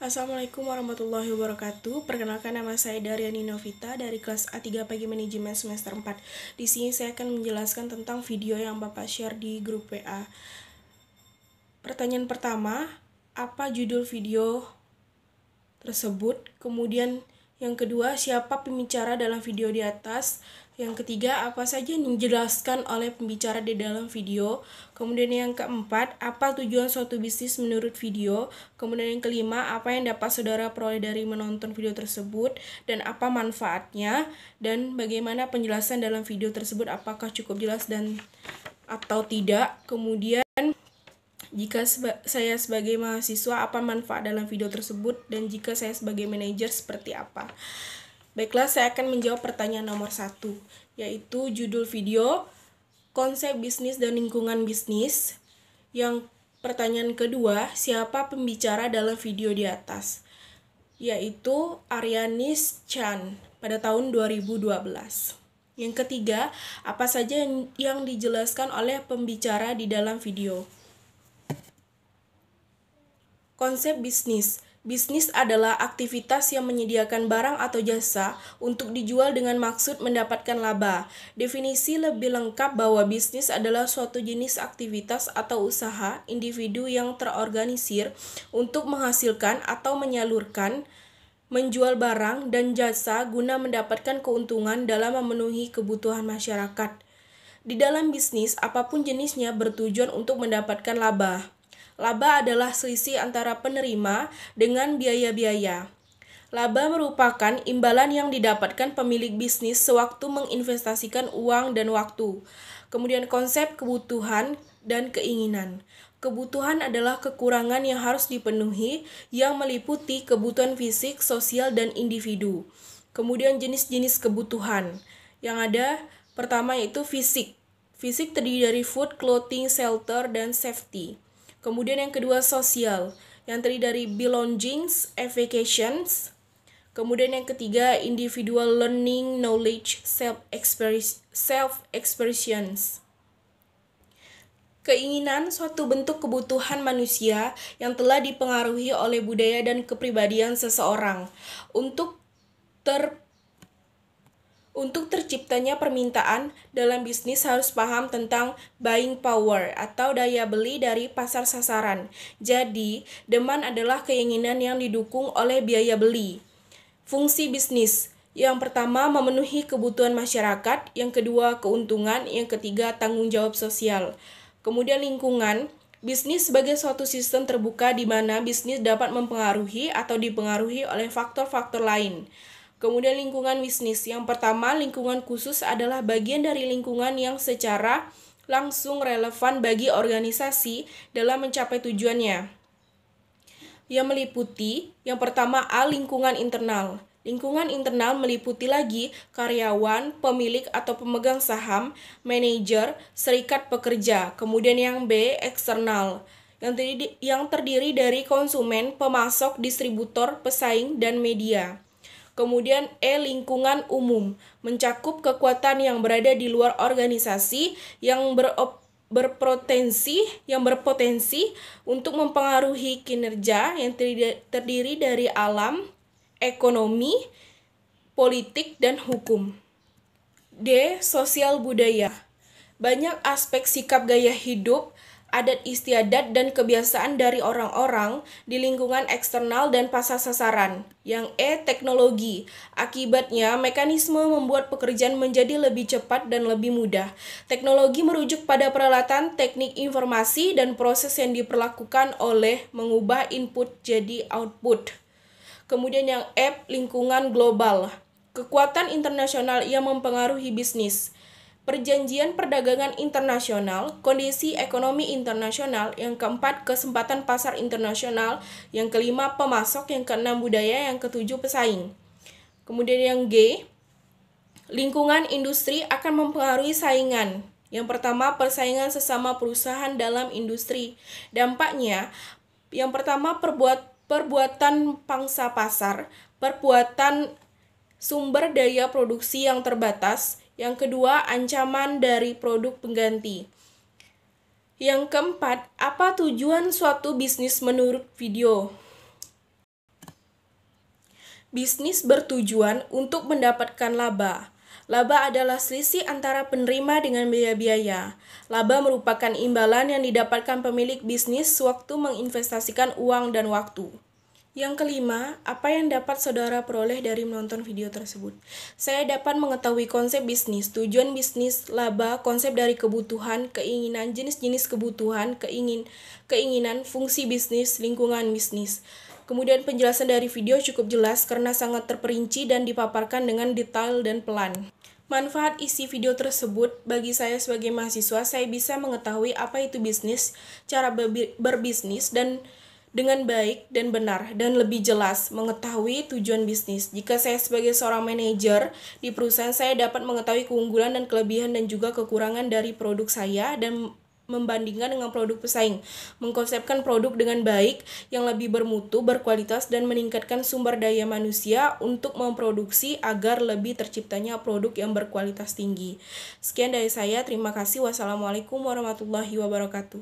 Assalamualaikum warahmatullahi wabarakatuh. Perkenalkan, nama saya Daryani Novita dari kelas A3 Pagi Manajemen semester 4. Di sini saya akan menjelaskan tentang video yang Bapak share di grup WA. Pertanyaan pertama, apa judul video tersebut? Kemudian yang kedua, siapa pembicara dalam video di atas? Yang ketiga, apa saja yang dijelaskan oleh pembicara di dalam video? Kemudian yang keempat, apa tujuan suatu bisnis menurut video? Kemudian yang kelima, apa yang dapat saudara peroleh dari menonton video tersebut? Dan apa manfaatnya? Dan bagaimana penjelasan dalam video tersebut? Apakah cukup jelas dan atau tidak? Kemudian jika saya sebagai mahasiswa, apa manfaat dalam video tersebut? Dan jika saya sebagai manajer, seperti apa? Baiklah, saya akan menjawab pertanyaan nomor 1, yaitu judul video, konsep bisnis dan lingkungan bisnis. Yang pertanyaan kedua, siapa pembicara dalam video di atas? Yaitu Aryanis Chan pada tahun 2012. Yang ketiga, apa saja yang dijelaskan oleh pembicara di dalam video? Konsep bisnis. Bisnis adalah aktivitas yang menyediakan barang atau jasa untuk dijual dengan maksud mendapatkan laba. Definisi lebih lengkap bahwa bisnis adalah suatu jenis aktivitas atau usaha individu yang terorganisir untuk menghasilkan atau menyalurkan, menjual barang dan jasa guna mendapatkan keuntungan dalam memenuhi kebutuhan masyarakat. Di dalam bisnis, apapun jenisnya bertujuan untuk mendapatkan laba. Laba adalah selisih antara penerima dengan biaya-biaya. Laba merupakan imbalan yang didapatkan pemilik bisnis sewaktu menginvestasikan uang dan waktu. Kemudian konsep kebutuhan dan keinginan. Kebutuhan adalah kekurangan yang harus dipenuhi yang meliputi kebutuhan fisik, sosial, dan individu. Kemudian jenis-jenis kebutuhan yang ada, pertama yaitu fisik. Fisik terdiri dari food, clothing, shelter, dan safety. Kemudian yang kedua sosial, yang terdiri dari belongings, vacations. Kemudian yang ketiga individual learning, knowledge, self-expressions. Keinginan suatu bentuk kebutuhan manusia yang telah dipengaruhi oleh budaya dan kepribadian seseorang. Untuk terciptanya permintaan dalam bisnis harus paham tentang buying power atau daya beli dari pasar sasaran. Jadi, demand adalah keinginan yang didukung oleh biaya beli. Fungsi bisnis. Yang pertama, memenuhi kebutuhan masyarakat. Yang kedua, keuntungan. Yang ketiga, tanggung jawab sosial. Kemudian lingkungan. Bisnis sebagai suatu sistem terbuka di mana bisnis dapat mempengaruhi atau dipengaruhi oleh faktor-faktor lain. Kemudian lingkungan bisnis. Yang pertama, lingkungan khusus adalah bagian dari lingkungan yang secara langsung relevan bagi organisasi dalam mencapai tujuannya. Yang meliputi, yang pertama A, lingkungan internal. Lingkungan internal meliputi lagi karyawan, pemilik atau pemegang saham, manajer, serikat pekerja. Kemudian yang B, eksternal, yang terdiri dari konsumen, pemasok, distributor, pesaing, dan media. Kemudian E, lingkungan umum, mencakup kekuatan yang berada di luar organisasi yang berpotensi untuk mempengaruhi kinerja yang terdiri dari alam, ekonomi, politik, dan hukum. D, sosial budaya. Banyak aspek sikap gaya hidup, adat istiadat, dan kebiasaan dari orang-orang di lingkungan eksternal dan pasar sasaran. Yang E, teknologi. Akibatnya, mekanisme membuat pekerjaan menjadi lebih cepat dan lebih mudah. Teknologi merujuk pada peralatan, teknik informasi, dan proses yang diperlakukan oleh mengubah input jadi output. Kemudian yang F, lingkungan global. Kekuatan internasional yang mempengaruhi bisnis. Perjanjian perdagangan internasional, kondisi ekonomi internasional. Yang keempat, kesempatan pasar internasional. Yang kelima, pemasok. Yang keenam, budaya. Yang ketujuh, pesaing. Kemudian yang G, lingkungan industri akan mempengaruhi saingan. Yang pertama, persaingan sesama perusahaan dalam industri. Dampaknya, yang pertama, perbuatan pangsa pasar, perbuatan sumber daya produksi yang terbatas. Yang kedua, ancaman dari produk pengganti. Yang keempat, apa tujuan suatu bisnis menurut video? Bisnis bertujuan untuk mendapatkan laba. Laba adalah selisih antara penerima dengan biaya-biaya. Laba merupakan imbalan yang didapatkan pemilik bisnis sewaktu menginvestasikan uang dan waktu. Yang kelima, apa yang dapat saudara peroleh dari menonton video tersebut? Saya dapat mengetahui konsep bisnis, tujuan bisnis, laba, konsep dari kebutuhan, keinginan, jenis-jenis kebutuhan, keinginan, fungsi bisnis, lingkungan bisnis. Kemudian penjelasan dari video cukup jelas karena sangat terperinci dan dipaparkan dengan detail dan pelan. Manfaat isi video tersebut bagi saya sebagai mahasiswa, saya bisa mengetahui apa itu bisnis, cara berbisnis, dan dengan baik dan benar, dan lebih jelas mengetahui tujuan bisnis. Jika saya sebagai seorang manajer di perusahaan, saya dapat mengetahui keunggulan dan kelebihan dan juga kekurangan dari produk saya dan membandingkan dengan produk pesaing, mengkonsepkan produk dengan baik yang lebih bermutu, berkualitas, dan meningkatkan sumber daya manusia untuk memproduksi agar lebih terciptanya produk yang berkualitas tinggi. Sekian dari saya, terima kasih. Wassalamualaikum warahmatullahi wabarakatuh.